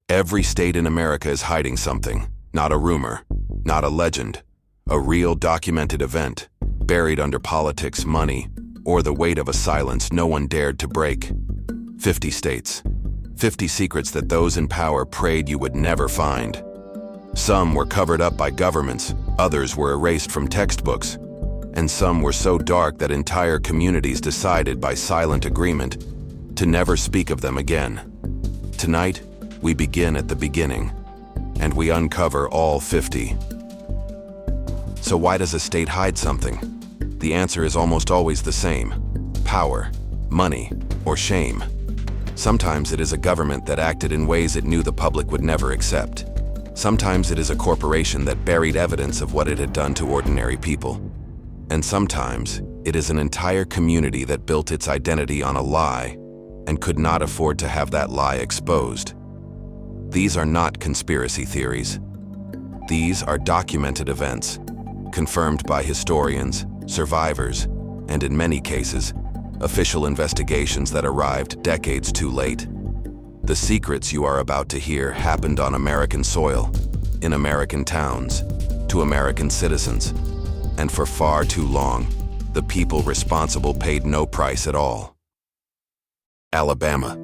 Every state in America is hiding something, not a rumor, not a legend, a real documented event, buried under politics, money, or the weight of a silence no one dared to break. 50 states. 50 secrets that those in power prayed you would never find. Some were covered up by governments, others were erased from textbooks, and some were so dark that entire communities decided by silent agreement to never speak of them again. Tonight, we begin at the beginning, and we uncover all 50. So why does a state hide something? The answer is almost always the same: power, money, or shame. Sometimes it is a government that acted in ways it knew the public would never accept. Sometimes it is a corporation that buried evidence of what it had done to ordinary people. And sometimes it is an entire community that built its identity on a lie and could not afford to have that lie exposed. These are not conspiracy theories. These are documented events, confirmed by historians, survivors, and in many cases, official investigations that arrived decades too late. The secrets you are about to hear happened on American soil, in American towns, to American citizens, and for far too long, the people responsible paid no price at all. Alabama.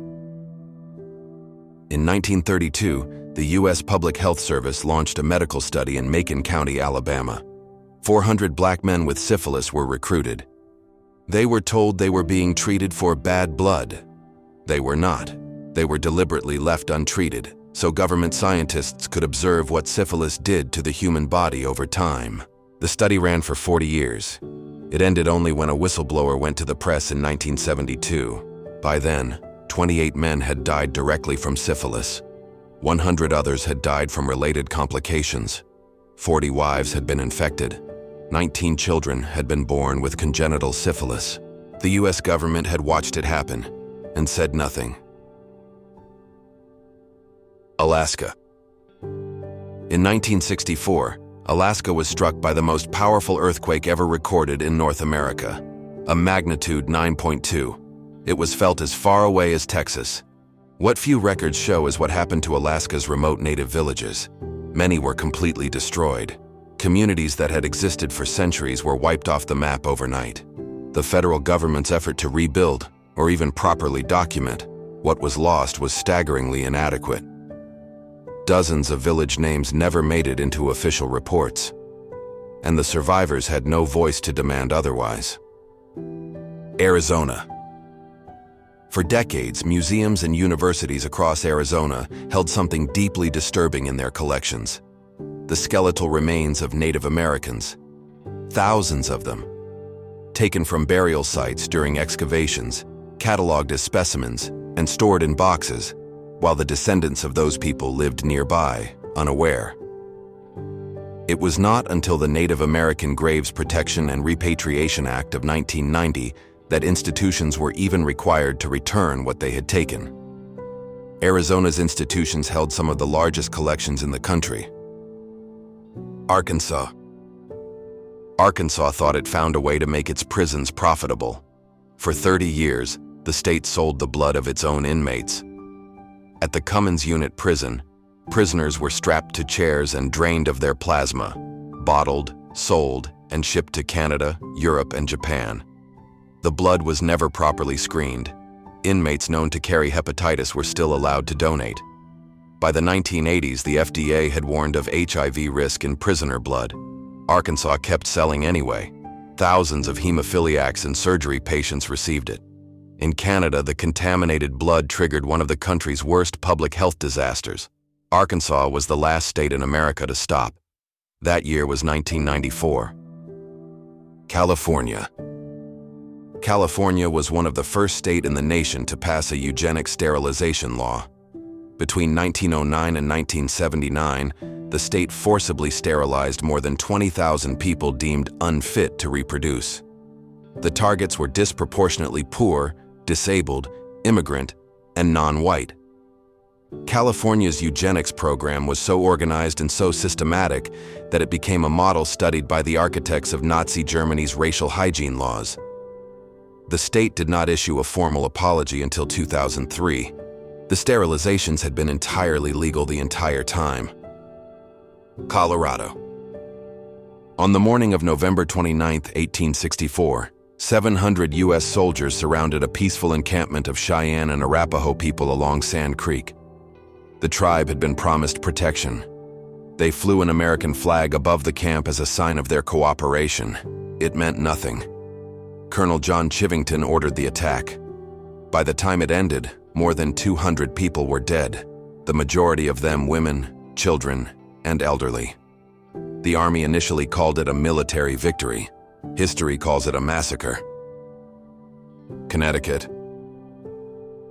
In 1932, the U.S. Public Health Service launched a medical study in Macon County, Alabama. 400 black men with syphilis were recruited. They were told they were being treated for bad blood. They were not. They were deliberately left untreated, so government scientists could observe what syphilis did to the human body over time. The study ran for 40 years. It ended only when a whistleblower went to the press in 1972. By then, 28 men had died directly from syphilis. 100 others had died from related complications. 40 wives had been infected. 19 children had been born with congenital syphilis. The U.S. government had watched it happen and said nothing. Alaska. In 1964, Alaska was struck by the most powerful earthquake ever recorded in North America, a magnitude 9.2. It was felt as far away as Texas. What few records show is what happened to Alaska's remote native villages. Many were completely destroyed. Communities that had existed for centuries were wiped off the map overnight. The federal government's effort to rebuild, or even properly document, what was lost was staggeringly inadequate. Dozens of village names never made it into official reports, and the survivors had no voice to demand otherwise. Arizona. For decades, museums and universities across Arizona held something deeply disturbing in their collections: the skeletal remains of Native Americans. Thousands of them, taken from burial sites during excavations, cataloged as specimens, and stored in boxes, while the descendants of those people lived nearby, unaware. It was not until the Native American Graves Protection and Repatriation Act of 1990 that institutions were even required to return what they had taken. Arizona's institutions held some of the largest collections in the country. Arkansas. Arkansas thought it found a way to make its prisons profitable. For 30 years, the state sold the blood of its own inmates. At the Cummins Unit Prison, prisoners were strapped to chairs and drained of their plasma, bottled, sold, and shipped to Canada, Europe, and Japan. The blood was never properly screened. Inmates known to carry hepatitis were still allowed to donate. By the 1980s, the FDA had warned of HIV risk in prisoner blood. Arkansas kept selling anyway. Thousands of hemophiliacs and surgery patients received it. In Canada, the contaminated blood triggered one of the country's worst public health disasters. Arkansas was the last state in America to stop. That year was 1994. California. California was one of the first states in the nation to pass a eugenic sterilization law. Between 1909 and 1979, the state forcibly sterilized more than 20,000 people deemed unfit to reproduce. The targets were disproportionately poor, disabled, immigrant, and non-white. California's eugenics program was so organized and so systematic that it became a model studied by the architects of Nazi Germany's racial hygiene laws. The state did not issue a formal apology until 2003. The sterilizations had been entirely legal the entire time. Colorado. On the morning of November 29, 1864, 700 U.S. soldiers surrounded a peaceful encampment of Cheyenne and Arapaho people along Sand Creek. The tribe had been promised protection. They flew an American flag above the camp as a sign of their cooperation. It meant nothing. Colonel John Chivington ordered the attack. By the time it ended, more than 200 people were dead, the majority of them women, children, and elderly. The Army initially called it a military victory. History calls it a massacre. Connecticut.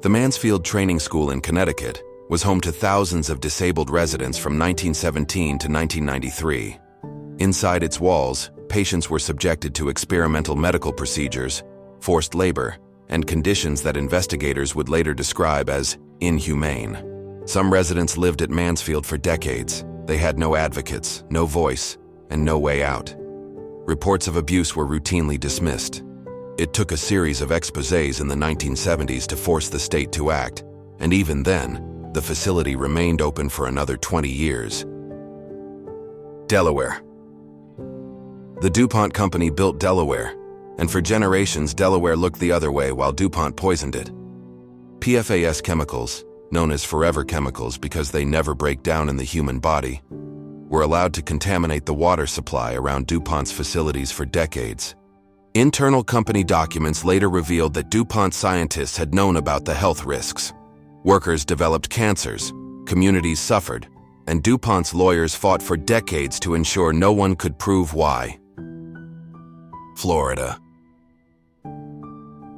The Mansfield Training School in Connecticut was home to thousands of disabled residents from 1917 to 1993. Inside its walls, patients were subjected to experimental medical procedures, forced labor, and conditions that investigators would later describe as inhumane. Some residents lived at Mansfield for decades. They had no advocates, no voice, and no way out. Reports of abuse were routinely dismissed. It took a series of exposés in the 1970s to force the state to act, and even then, the facility remained open for another 20 years. Delaware. The DuPont company built Delaware, and for generations Delaware looked the other way while DuPont poisoned it. PFAS chemicals, known as forever chemicals because they never break down in the human body, were allowed to contaminate the water supply around DuPont's facilities for decades. Internal company documents later revealed that DuPont scientists had known about the health risks. Workers developed cancers, communities suffered, and DuPont's lawyers fought for decades to ensure no one could prove why. Florida.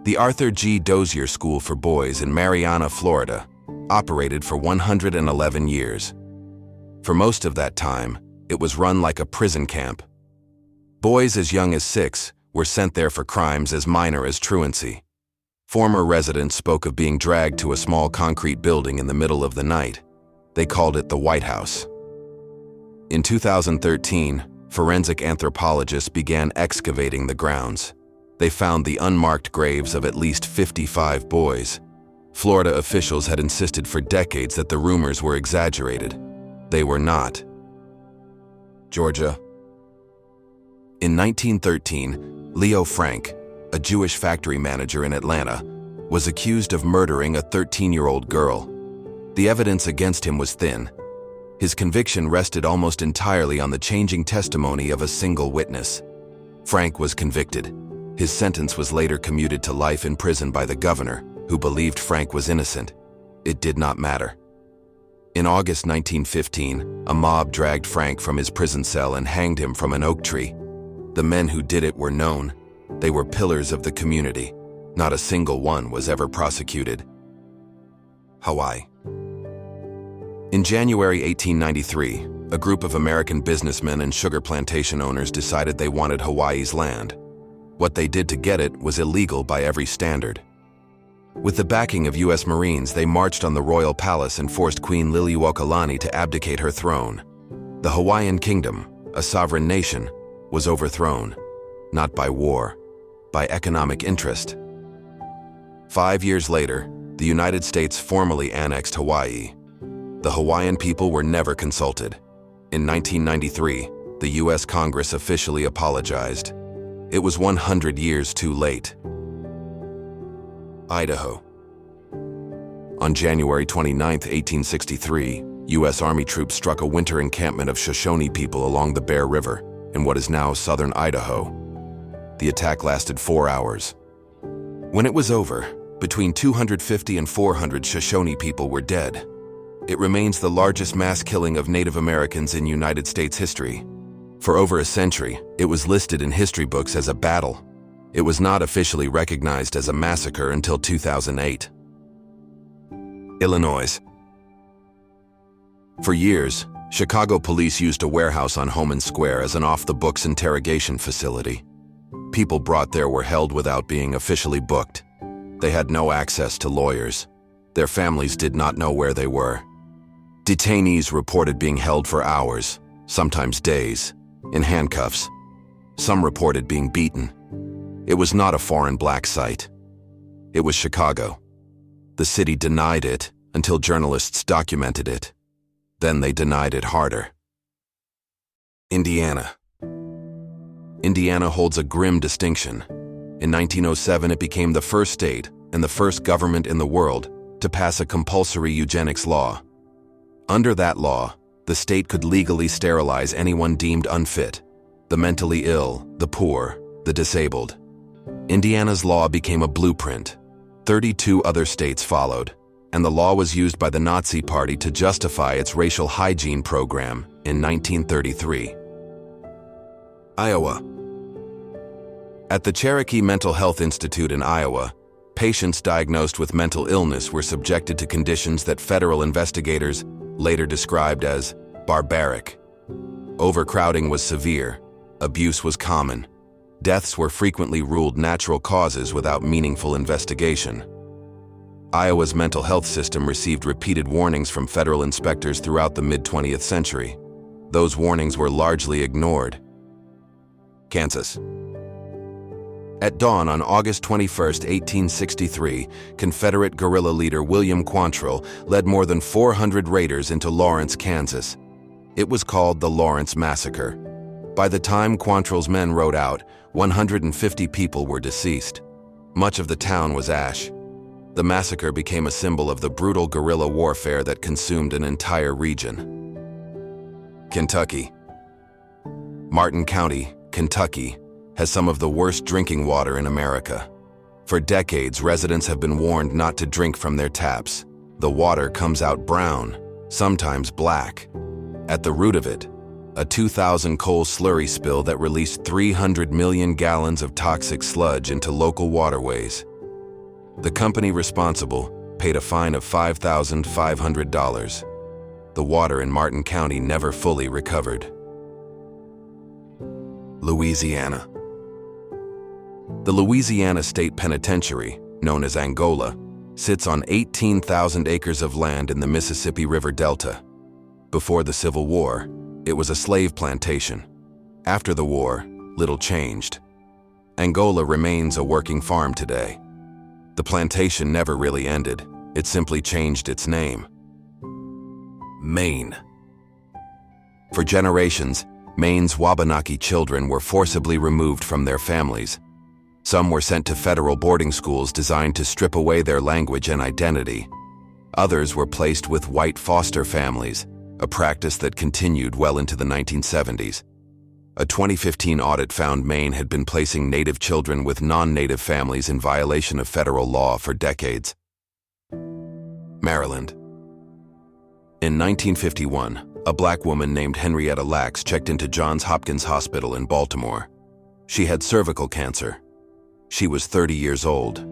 The Arthur G. Dozier School for Boys in Marianna, Florida, operated for 111 years. For most of that time, it was run like a prison camp. Boys as young as 6 were sent there for crimes as minor as truancy. Former residents spoke of being dragged to a small concrete building in the middle of the night. They called it the White House. In 2013, forensic anthropologists began excavating the grounds. They found the unmarked graves of at least 55 boys. Florida officials had insisted for decades that the rumors were exaggerated. They were not. Georgia. In 1913, Leo Frank, a Jewish factory manager in Atlanta, was accused of murdering a 13-year-old girl. The evidence against him was thin. His conviction rested almost entirely on the changing testimony of a single witness. Frank was convicted. His sentence was later commuted to life in prison by the governor, who believed Frank was innocent. It did not matter. In August 1915, a mob dragged Frank from his prison cell and hanged him from an oak tree. The men who did it were known. They were pillars of the community. Not a single one was ever prosecuted. Hawaii. In January 1893, a group of American businessmen and sugar plantation owners decided they wanted Hawaii's land. What they did to get it was illegal by every standard. With the backing of U.S. Marines, they marched on the royal palace and forced Queen Liliuokalani to abdicate her throne. The Hawaiian kingdom, a sovereign nation, was overthrown, not by war, by economic interest. 5 years later, the United States formally annexed Hawaii. The Hawaiian people were never consulted. In 1993, the U.S. Congress officially apologized. It was 100 years too late. Idaho. On January 29, 1863, U.S. Army troops struck a winter encampment of Shoshone people along the Bear River in what is now southern Idaho. The attack lasted 4 hours. When it was over, between 250 and 400 Shoshone people were dead. It remains the largest mass killing of Native Americans in United States history. For over a century, it was listed in history books as a battle. It was not officially recognized as a massacre until 2008. Illinois. For years, Chicago police used a warehouse on Homan Square as an off-the-books interrogation facility. People brought there were held without being officially booked. They had no access to lawyers. Their families did not know where they were. Detainees reported being held for hours, sometimes days, in handcuffs. Some reported being beaten. It was not a foreign black site. It was Chicago. The city denied it until journalists documented it. Then they denied it harder. Indiana. Indiana holds a grim distinction. In 1907, it became the first state and the first government in the world to pass a compulsory eugenics law. Under that law, the state could legally sterilize anyone deemed unfit, the mentally ill, the poor, the disabled. Indiana's law became a blueprint. 32 other states followed, and the law was used by the Nazi Party to justify its racial hygiene program in 1933. Iowa. At the Cherokee Mental Health Institute in Iowa, patients diagnosed with mental illness were subjected to conditions that federal investigators later described as barbaric. Overcrowding was severe, abuse was common, deaths were frequently ruled natural causes without meaningful investigation. Iowa's mental health system received repeated warnings from federal inspectors throughout the mid-20th century. Those warnings were largely ignored. Kansas. At dawn on August 21, 1863, Confederate guerrilla leader William Quantrill led more than 400 raiders into Lawrence, Kansas. It was called the Lawrence Massacre. By the time Quantrill's men rode out, 150 people were deceased. Much of the town was ash. The massacre became a symbol of the brutal guerrilla warfare that consumed an entire region. Kentucky. Martin County, Kentucky, has some of the worst drinking water in America. For decades, residents have been warned not to drink from their taps. The water comes out brown, sometimes black. At the root of it, a 2,000 coal slurry spill that released 300 million gallons of toxic sludge into local waterways. The company responsible paid a fine of $5,500. The water in Martin County never fully recovered. Louisiana. The Louisiana State Penitentiary, known as Angola, sits on 18,000 acres of land in the Mississippi River Delta. Before the Civil War, it was a slave plantation. After the war, little changed. Angola remains a working farm today. The plantation never really ended. It simply changed its name. Maine. For generations, Maine's Wabanaki children were forcibly removed from their families. Some were sent to federal boarding schools designed to strip away their language and identity. Others were placed with white foster families, a practice that continued well into the 1970s. A 2015 audit found Maine had been placing Native children with non-Native families in violation of federal law for decades. Maryland. In 1951, a black woman named Henrietta Lacks checked into Johns Hopkins Hospital in Baltimore. She had cervical cancer. She was 30 years old.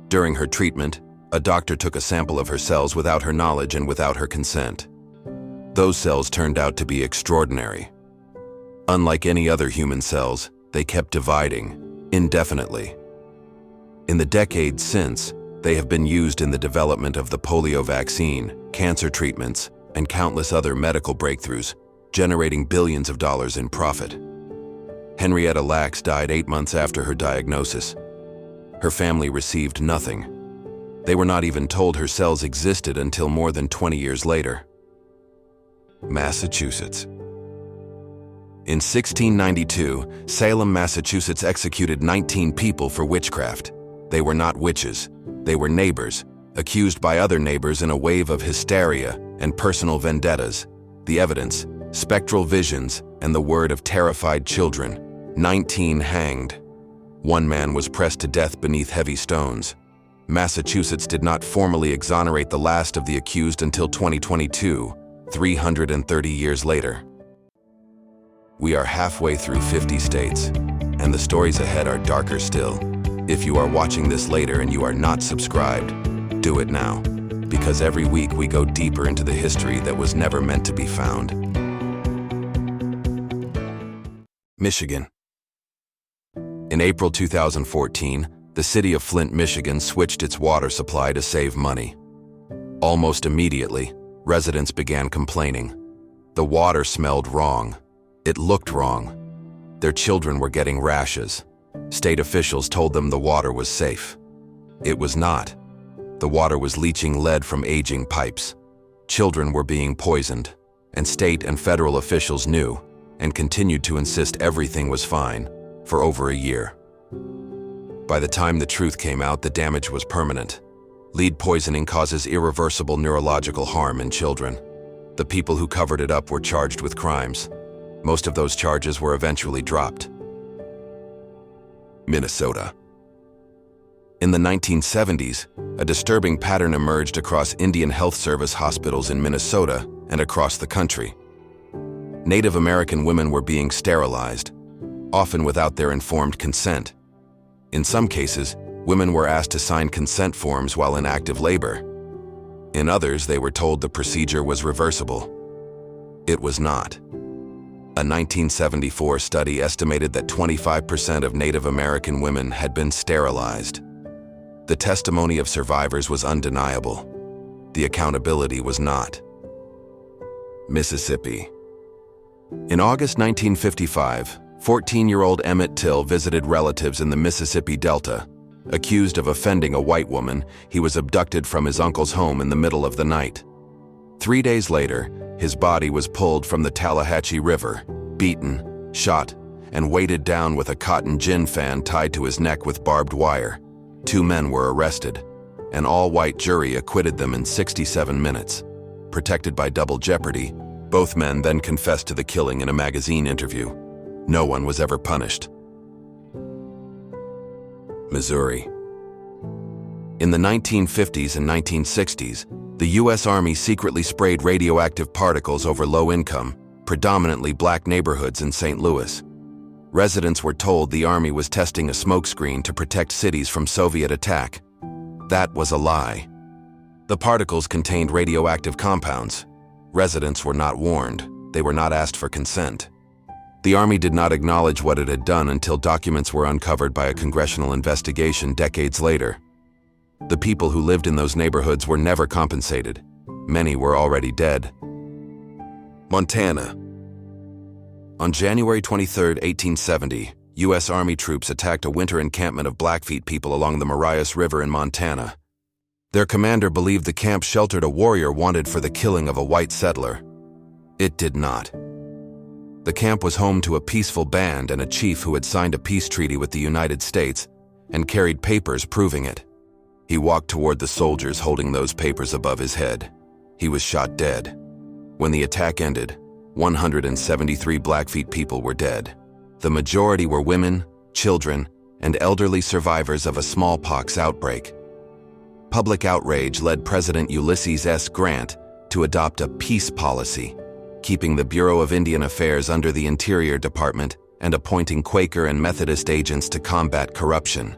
During her treatment, a doctor took a sample of her cells without her knowledge and without her consent. Those cells turned out to be extraordinary. Unlike any other human cells, they kept dividing indefinitely. In the decades since, they have been used in the development of the polio vaccine, cancer treatments, and countless other medical breakthroughs, generating billions of dollars in profit. Henrietta Lacks died 8 months after her diagnosis. Her family received nothing. They were not even told her cells existed until more than 20 years later. Massachusetts. In 1692, Salem, Massachusetts executed 19 people for witchcraft. They were not witches. They were neighbors, accused by other neighbors in a wave of hysteria and personal vendettas. The evidence, spectral visions, and the word of terrified children. 19 hanged. One man was pressed to death beneath heavy stones. Massachusetts did not formally exonerate the last of the accused until 2022, 330 years later. We are halfway through 50 states, and the stories ahead are darker still. If you are watching this later and you are not subscribed, do it now, because every week we go deeper into the history that was never meant to be found. Michigan. In April 2014, the city of Flint, Michigan switched its water supply to save money. Almost immediately, residents began complaining. The water smelled wrong. It looked wrong. Their children were getting rashes. State officials told them the water was safe. It was not. The water was leaching lead from aging pipes. Children were being poisoned, and state and federal officials knew and continued to insist everything was fine for over a year. By the time the truth came out, the damage was permanent. Lead poisoning causes irreversible neurological harm in children. The people who covered it up were charged with crimes. Most of those charges were eventually dropped. Minnesota. In the 1970s, a disturbing pattern emerged across Indian Health Service hospitals in Minnesota and across the country. Native American women were being sterilized, often without their informed consent. In some cases, women were asked to sign consent forms while in active labor. In others, they were told the procedure was reversible. It was not. A 1974 study estimated that 25% of Native American women had been sterilized. The testimony of survivors was undeniable. The accountability was not. Mississippi. In August 1955, 14-year-old Emmett Till visited relatives in the Mississippi Delta. Accused of offending a white woman, he was abducted from his uncle's home in the middle of the night. 3 days later, his body was pulled from the Tallahatchie River, beaten, shot, and weighted down with a cotton gin fan tied to his neck with barbed wire. 2 men were arrested. An all-white jury acquitted them in 67 minutes. Protected by double jeopardy, both men then confessed to the killing in a magazine interview. No one was ever punished. Missouri. In the 1950s and 1960s, the U.S. Army secretly sprayed radioactive particles over low-income, predominantly black neighborhoods in St. Louis. Residents were told the Army was testing a smokescreen to protect cities from Soviet attack. That was a lie. The particles contained radioactive compounds. Residents were not warned. They were not asked for consent. The Army did not acknowledge what it had done until documents were uncovered by a congressional investigation decades later. The people who lived in those neighborhoods were never compensated. Many were already dead. Montana. On January 23, 1870, U.S. Army troops attacked a winter encampment of Blackfeet people along the Marias River in Montana. Their commander believed the camp sheltered a warrior wanted for the killing of a white settler. It did not. The camp was home to a peaceful band and a chief who had signed a peace treaty with the United States and carried papers proving it. He walked toward the soldiers holding those papers above his head. He was shot dead. When the attack ended, 173 Blackfeet people were dead. The majority were women, children, and elderly survivors of a smallpox outbreak. Public outrage led President Ulysses S. Grant to adopt a peace policy, keeping the Bureau of Indian Affairs under the Interior Department and appointing Quaker and Methodist agents to combat corruption.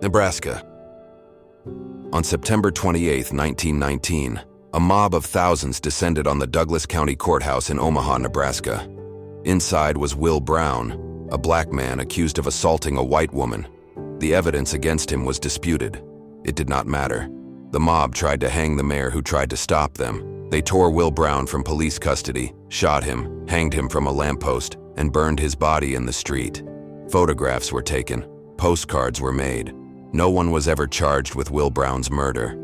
Nebraska. On September 28, 1919, a mob of thousands descended on the Douglas County Courthouse in Omaha, Nebraska. Inside was Will Brown, a black man accused of assaulting a white woman. The evidence against him was disputed. It did not matter. The mob tried to hang the mayor who tried to stop them. They tore Will Brown from police custody, shot him, hanged him from a lamppost, and burned his body in the street. Photographs were taken. Postcards were made. No one was ever charged with Will Brown's murder.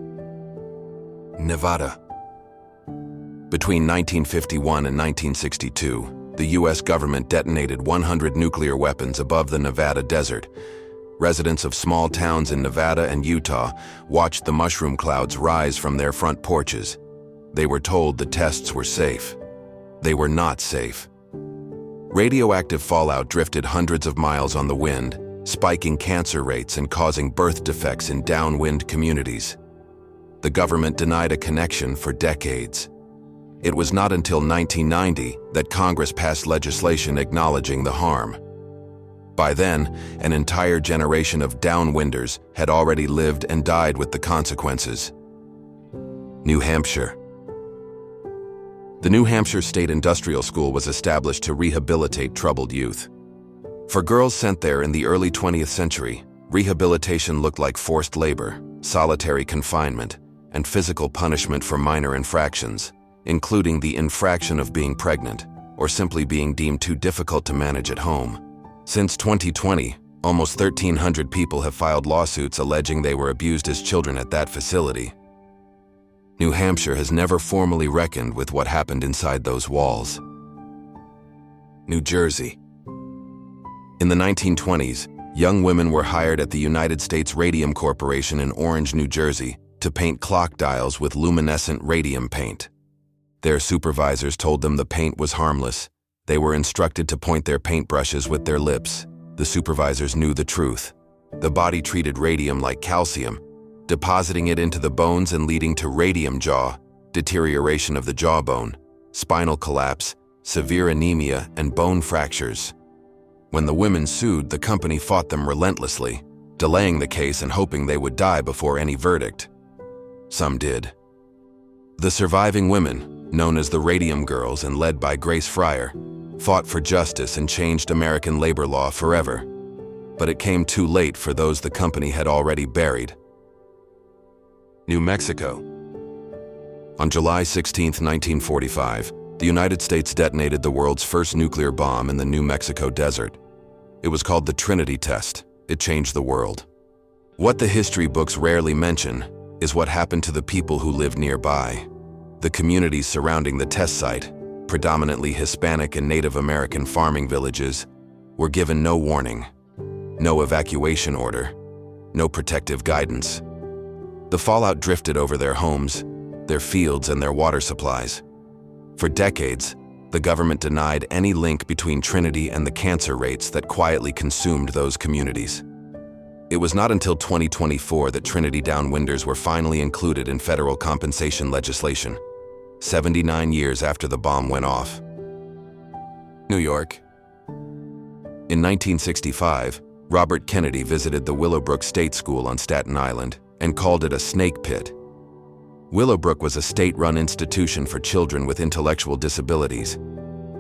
Nevada. Between 1951 and 1962, the U.S. government detonated 100 nuclear weapons above the Nevada desert. Residents of small towns in Nevada and Utah watched the mushroom clouds rise from their front porches. They were told the tests were safe. They were not safe. Radioactive fallout drifted hundreds of miles on the wind, spiking cancer rates and causing birth defects in downwind communities. The government denied a connection for decades. It was not until 1990 that Congress passed legislation acknowledging the harm. By then, an entire generation of downwinders had already lived and died with the consequences. New Hampshire. The New Hampshire State Industrial School was established to rehabilitate troubled youth. For girls sent there in the early 20th century, rehabilitation looked like forced labor, solitary confinement, and physical punishment for minor infractions, including the infraction of being pregnant or simply being deemed too difficult to manage at home. Since 2020, Almost 1,300 people have filed lawsuits alleging they were abused as children at that facility. New Hampshire has never formally reckoned with what happened inside those walls. New Jersey. In the 1920s, young women were hired at the United States Radium Corporation in Orange, New Jersey, to paint clock dials with luminescent radium paint. Their supervisors told them the paint was harmless. They were instructed to point their paintbrushes with their lips. The supervisors knew the truth. The body treated radium like calcium, depositing it into the bones and leading to radium jaw, deterioration of the jawbone, spinal collapse, severe anemia, and bone fractures. When the women sued, the company fought them relentlessly, delaying the case and hoping they would die before any verdict. Some did. The surviving women, known as the Radium Girls and led by Grace Fryer, fought for justice and changed American labor law forever. But it came too late for those the company had already buried. New Mexico. On July 16, 1945, the United States detonated the world's first nuclear bomb in the New Mexico desert. It was called the Trinity test. It changed the world. What the history books rarely mention is what happened to the people who lived nearby. The communities surrounding the test site, predominantly Hispanic and Native American farming villages, were given no warning, no evacuation order, no protective guidance. The fallout drifted over their homes, their fields, and their water supplies. For decades, the government denied any link between Trinity and the cancer rates that quietly consumed those communities. It was not until 2024 that Trinity downwinders were finally included in federal compensation legislation, 79 years after the bomb went off. New York. In 1965, Robert Kennedy visited the Willowbrook State School on Staten Island and called it a snake pit. Willowbrook was a state-run institution for children with intellectual disabilities.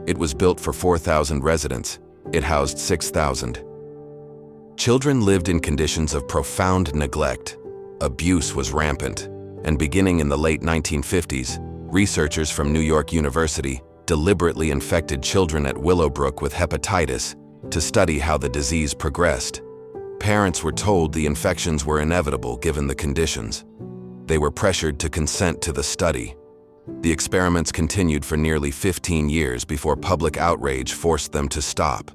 It was built for 4,000 residents. It housed 6,000. Children lived in conditions of profound neglect. Abuse was rampant, and beginning in the late 1950s, researchers from New York University deliberately infected children at Willowbrook with hepatitis to study how the disease progressed. Parents were told the infections were inevitable given the conditions. They were pressured to consent to the study. The experiments continued for nearly 15 years before public outrage forced them to stop.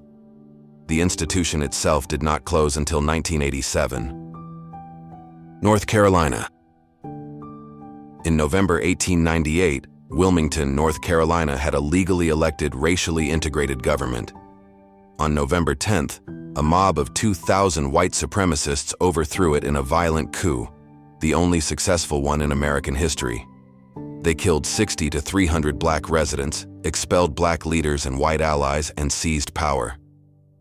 The institution itself did not close until 1987. North Carolina. In November 1898, Wilmington, North Carolina had a legally elected, racially integrated government. On November 10th, a mob of 2,000 white supremacists overthrew it in a violent coup, the only successful one in American history. They killed 60 to 300 black residents, expelled black leaders and white allies, and seized power.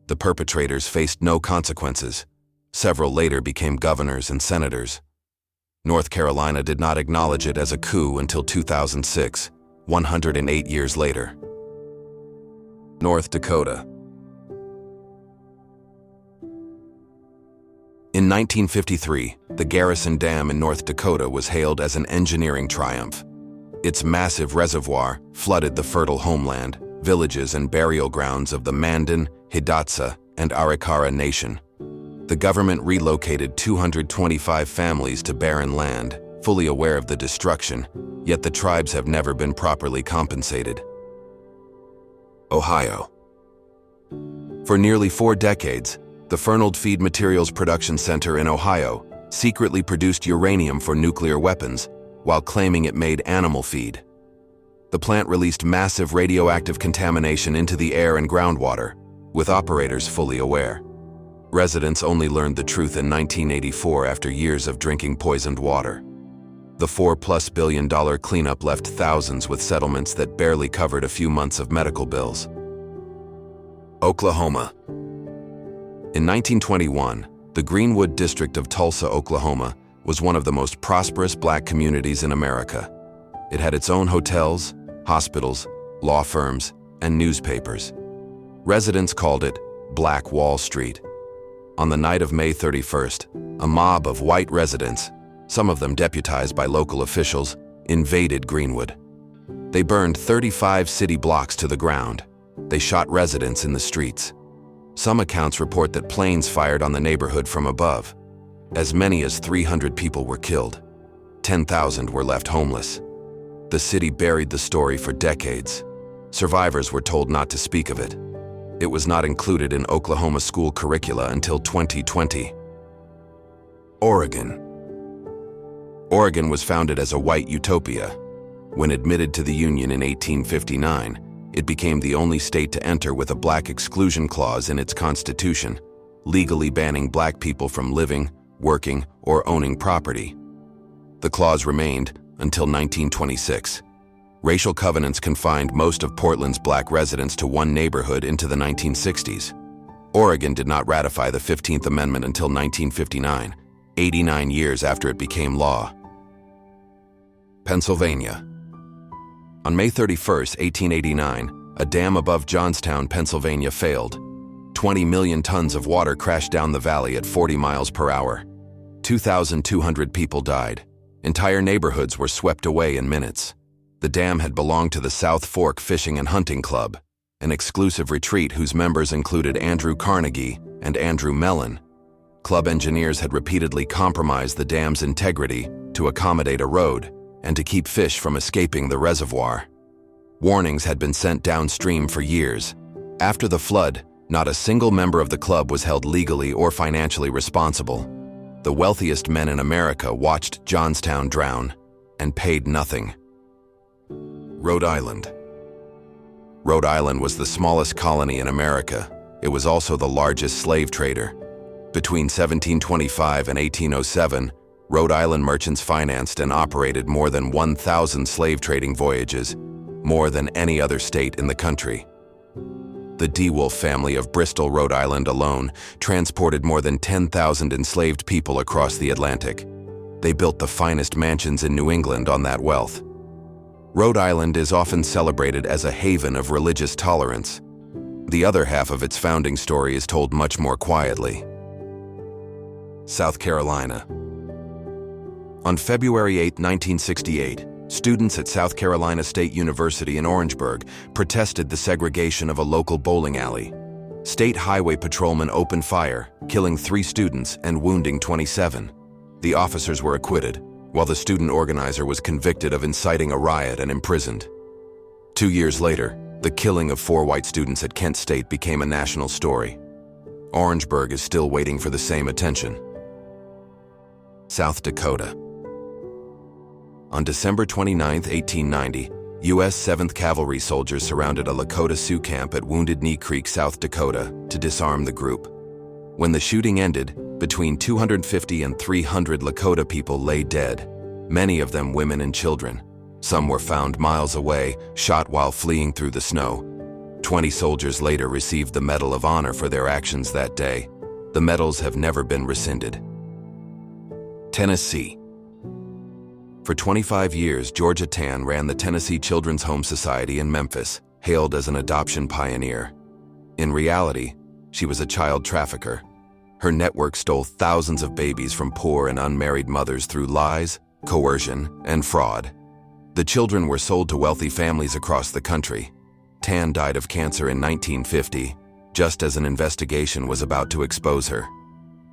The perpetrators faced no consequences. Several later became governors and senators. North Carolina did not acknowledge it as a coup until 2006, 108 years later. North Dakota. In 1953, the Garrison Dam in North Dakota was hailed as an engineering triumph. Its massive reservoir flooded the fertile homeland, villages, and burial grounds of the Mandan, Hidatsa, and Arikara Nation. The government relocated 225 families to barren land, fully aware of the destruction, yet the tribes have never been properly compensated. Ohio. For nearly 4 decades, the Fernald Feed Materials Production Center in Ohio secretly produced uranium for nuclear weapons while claiming it made animal feed. The plant released massive radioactive contamination into the air and groundwater, with operators fully aware. Residents only learned the truth in 1984 after years of drinking poisoned water. The $4+ billion cleanup left thousands with settlements that barely covered a few months of medical bills. Oklahoma. In 1921, the Greenwood district of Tulsa, Oklahoma, was one of the most prosperous black communities in America. It had its own hotels, hospitals, law firms, and newspapers. Residents called it Black Wall Street. On the night of May 31st, a mob of white residents, some of them deputized by local officials, invaded Greenwood. They burned 35 city blocks to the ground. They shot residents in the streets. Some accounts report that planes fired on the neighborhood from above. As many as 300 people were killed. 10,000 were left homeless. The city buried the story for decades. Survivors were told not to speak of it. It was not included in Oklahoma school curricula until 2020. Oregon. Oregon was founded as a white utopia. When admitted to the Union in 1859, it became the only state to enter with a black exclusion clause in its constitution, legally banning black people from living, working, or owning property. The clause remained until 1926. Racial covenants confined most of Portland's black residents to one neighborhood into the 1960s. Oregon did not ratify the 15th Amendment until 1959, 89 years after it became law. Pennsylvania. On May 31, 1889, a dam above Johnstown, Pennsylvania failed. 20 million tons of water crashed down the valley at 40 miles per hour. 2,200 people died. Entire neighborhoods were swept away in minutes. The dam had belonged to the South Fork Fishing and Hunting Club, an exclusive retreat whose members included Andrew Carnegie and Andrew Mellon. Club engineers had repeatedly compromised the dam's integrity to accommodate a road and to keep fish from escaping the reservoir. Warnings had been sent downstream for years. After the flood, not a single member of the club was held legally or financially responsible. The wealthiest men in America watched Johnstown drown and paid nothing. Rhode Island. Rhode Island was the smallest colony in America. It was also the largest slave trader. Between 1725 and 1807, Rhode Island merchants financed and operated more than 1,000 slave trading voyages, more than any other state in the country. The DeWolf family of Bristol, Rhode Island alone transported more than 10,000 enslaved people across the Atlantic. They built the finest mansions in New England on that wealth. Rhode Island is often celebrated as a haven of religious tolerance. The other half of its founding story is told much more quietly. South Carolina. On February 8, 1968, students at South Carolina State University in Orangeburg protested the segregation of a local bowling alley. State highway patrolmen opened fire, killing 3 students and wounding 27. The officers were acquitted, while the student organizer was convicted of inciting a riot and imprisoned. 2 years later, the killing of 4 white students at Kent State became a national story. Orangeburg is still waiting for the same attention. South Dakota. On December 29, 1890, U.S. 7th Cavalry soldiers surrounded a Lakota Sioux camp at Wounded Knee Creek, South Dakota, to disarm the group. When the shooting ended, between 250 and 300 Lakota people lay dead, many of them women and children. Some were found miles away, shot while fleeing through the snow. 20 soldiers later received the Medal of Honor for their actions that day. The medals have never been rescinded. Tennessee. For 25 years, Georgia Tann ran the Tennessee Children's Home Society in Memphis, hailed as an adoption pioneer. In reality, she was a child trafficker. Her network stole thousands of babies from poor and unmarried mothers through lies, coercion, and fraud. The children were sold to wealthy families across the country. Tann died of cancer in 1950, just as an investigation was about to expose her.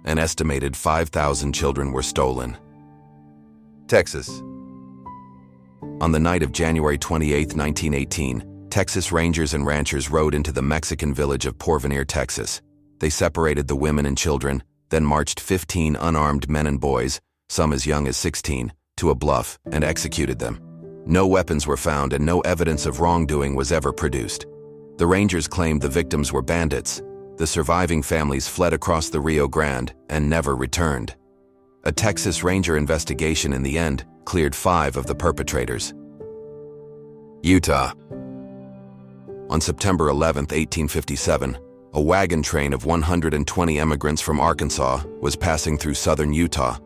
An estimated 5,000 children were stolen. Texas. On the night of January 28, 1918, Texas Rangers and ranchers rode into the Mexican village of Porvenir, Texas. They separated the women and children, then marched 15 unarmed men and boys, some as young as 16, to a bluff and executed them. No weapons were found and no evidence of wrongdoing was ever produced. The Rangers claimed the victims were bandits. The surviving families fled across the Rio Grande and never returned. A Texas Ranger investigation in the end cleared 5 of the perpetrators. Utah. On September 11, 1857, a wagon train of 120 immigrants from Arkansas was passing through southern Utah.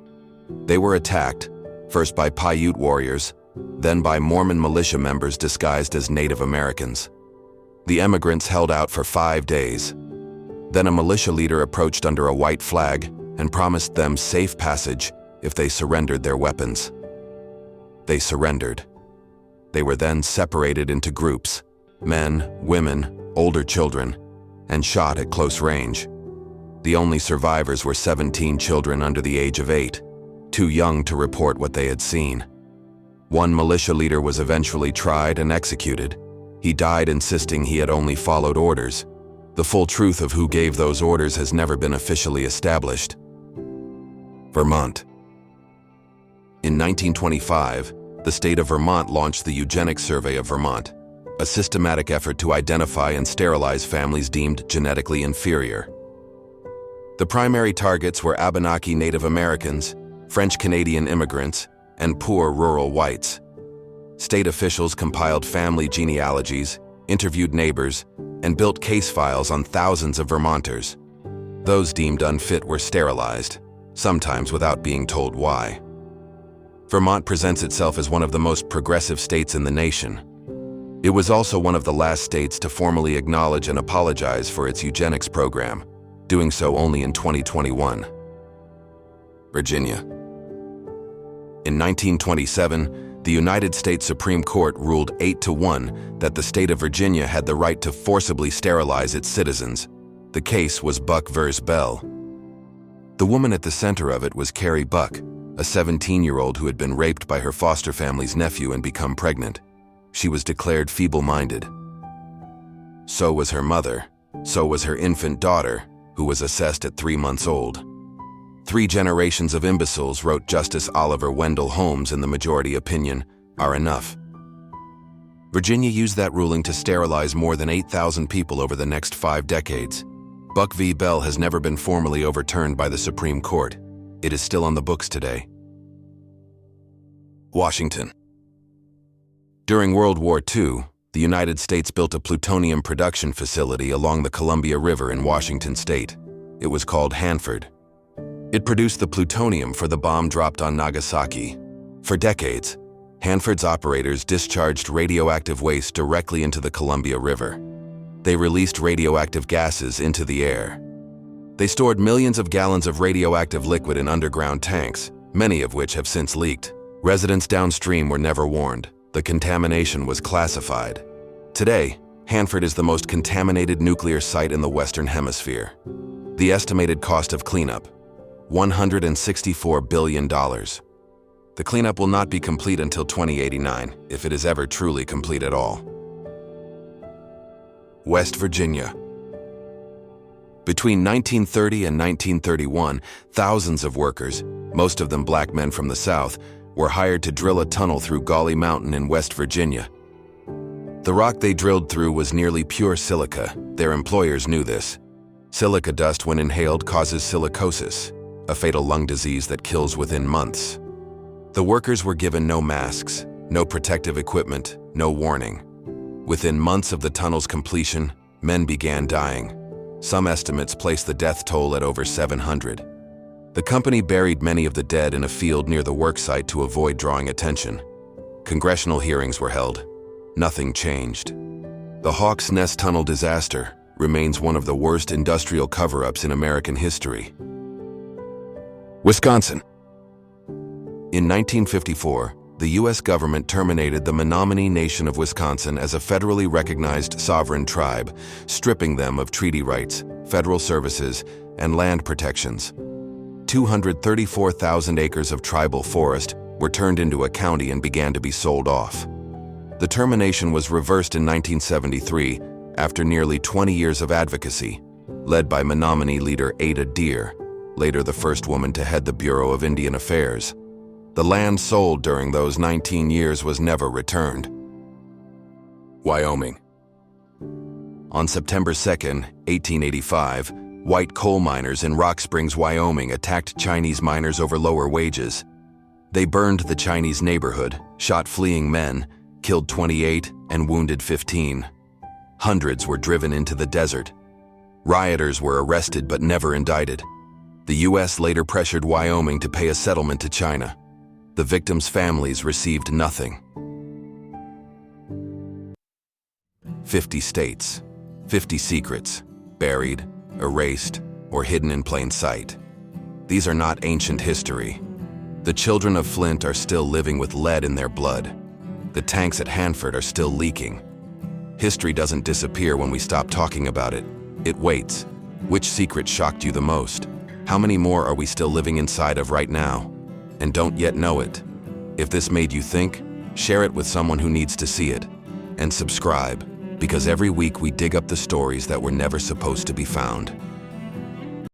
They were attacked, first by Paiute warriors, then by Mormon militia members disguised as Native Americans. The immigrants held out for 5 days. Then a militia leader approached under a white flag and promised them safe passage if they surrendered their weapons. They surrendered. They were then separated into groups: men, women, older children. and shot at close range. The only survivors were 17 children under the age of 8, too young to report what they had seen. One militia leader was eventually tried and executed. He died insisting he had only followed orders. The full truth of who gave those orders has never been officially established. Vermont. In 1925, the state of Vermont launched the Eugenic Survey of Vermont, a systematic effort to identify and sterilize families deemed genetically inferior. The primary targets were Abenaki Native Americans, French-Canadian immigrants, and poor rural whites. State officials compiled family genealogies, interviewed neighbors, and built case files on thousands of Vermonters. Those deemed unfit were sterilized, sometimes without being told why. Vermont presents itself as one of the most progressive states in the nation. It was also one of the last states to formally acknowledge and apologize for its eugenics program, doing so only in 2021. Virginia. In 1927, the United States Supreme Court ruled 8-1 that the state of Virginia had the right to forcibly sterilize its citizens. The case was Buck vs. Bell. The woman at the center of it was Carrie Buck, a 17-year-old who had been raped by her foster family's nephew and become pregnant. She was declared feeble-minded. So was her mother. So was her infant daughter, who was assessed at 3 months old. 3 generations of imbeciles, wrote Justice Oliver Wendell Holmes in the majority opinion, are enough. Virginia used that ruling to sterilize more than 8,000 people over the next 5 decades. Buck v. Bell has never been formally overturned by the Supreme Court. It is still on the books today. Washington. During World War II, the United States built a plutonium production facility along the Columbia River in Washington state. It was called Hanford. It produced the plutonium for the bomb dropped on Nagasaki. For decades, Hanford's operators discharged radioactive waste directly into the Columbia River. They released radioactive gases into the air. They stored millions of gallons of radioactive liquid in underground tanks, many of which have since leaked. Residents downstream were never warned. The contamination was classified. Today, Hanford is the most contaminated nuclear site in the Western Hemisphere. The estimated cost of cleanup, $164 billion. The cleanup will not be complete until 2089, if it is ever truly complete at all. West Virginia. Between 1930 and 1931, thousands of workers, most of them black men from the South, were hired to drill a tunnel through Gauley Mountain in West Virginia. The rock they drilled through was nearly pure silica. Their employers knew this. Silica dust, when inhaled, causes silicosis, a fatal lung disease that kills within months. The workers were given no masks, no protective equipment, no warning. Within months of the tunnel's completion, men began dying. Some estimates place the death toll at over 700. The company buried many of the dead in a field near the worksite to avoid drawing attention. Congressional hearings were held. Nothing changed. The Hawks Nest Tunnel disaster remains one of the worst industrial cover-ups in American history. Wisconsin. In 1954, the U.S. government terminated the Menominee Nation of Wisconsin as a federally recognized sovereign tribe, stripping them of treaty rights, federal services, and land protections. 234,000 acres of tribal forest were turned into a county and began to be sold off. The termination was reversed in 1973 after nearly 20 years of advocacy, led by Menominee leader Ada Deer, later the first woman to head the Bureau of Indian Affairs. The land sold during those 19 years was never returned. Wyoming. On September 2, 1885, white coal miners in Rock Springs, Wyoming attacked Chinese miners over lower wages. They burned the Chinese neighborhood, shot fleeing men, killed 28 and wounded 15. Hundreds were driven into the desert. Rioters were arrested but never indicted. The U.S. later pressured Wyoming to pay a settlement to China. The victims' families received nothing. 50 states, 50 secrets, buried, erased, or hidden in plain sight. These are not ancient history. The children of Flint are still living with lead in their blood. The tanks at Hanford are still leaking. History doesn't disappear when we stop talking about it. It waits. Which secret shocked you the most? How many more are we still living inside of right now and don't yet know it? If this made you think, share it with someone who needs to see it. And subscribe, because every week we dig up the stories that were never supposed to be found.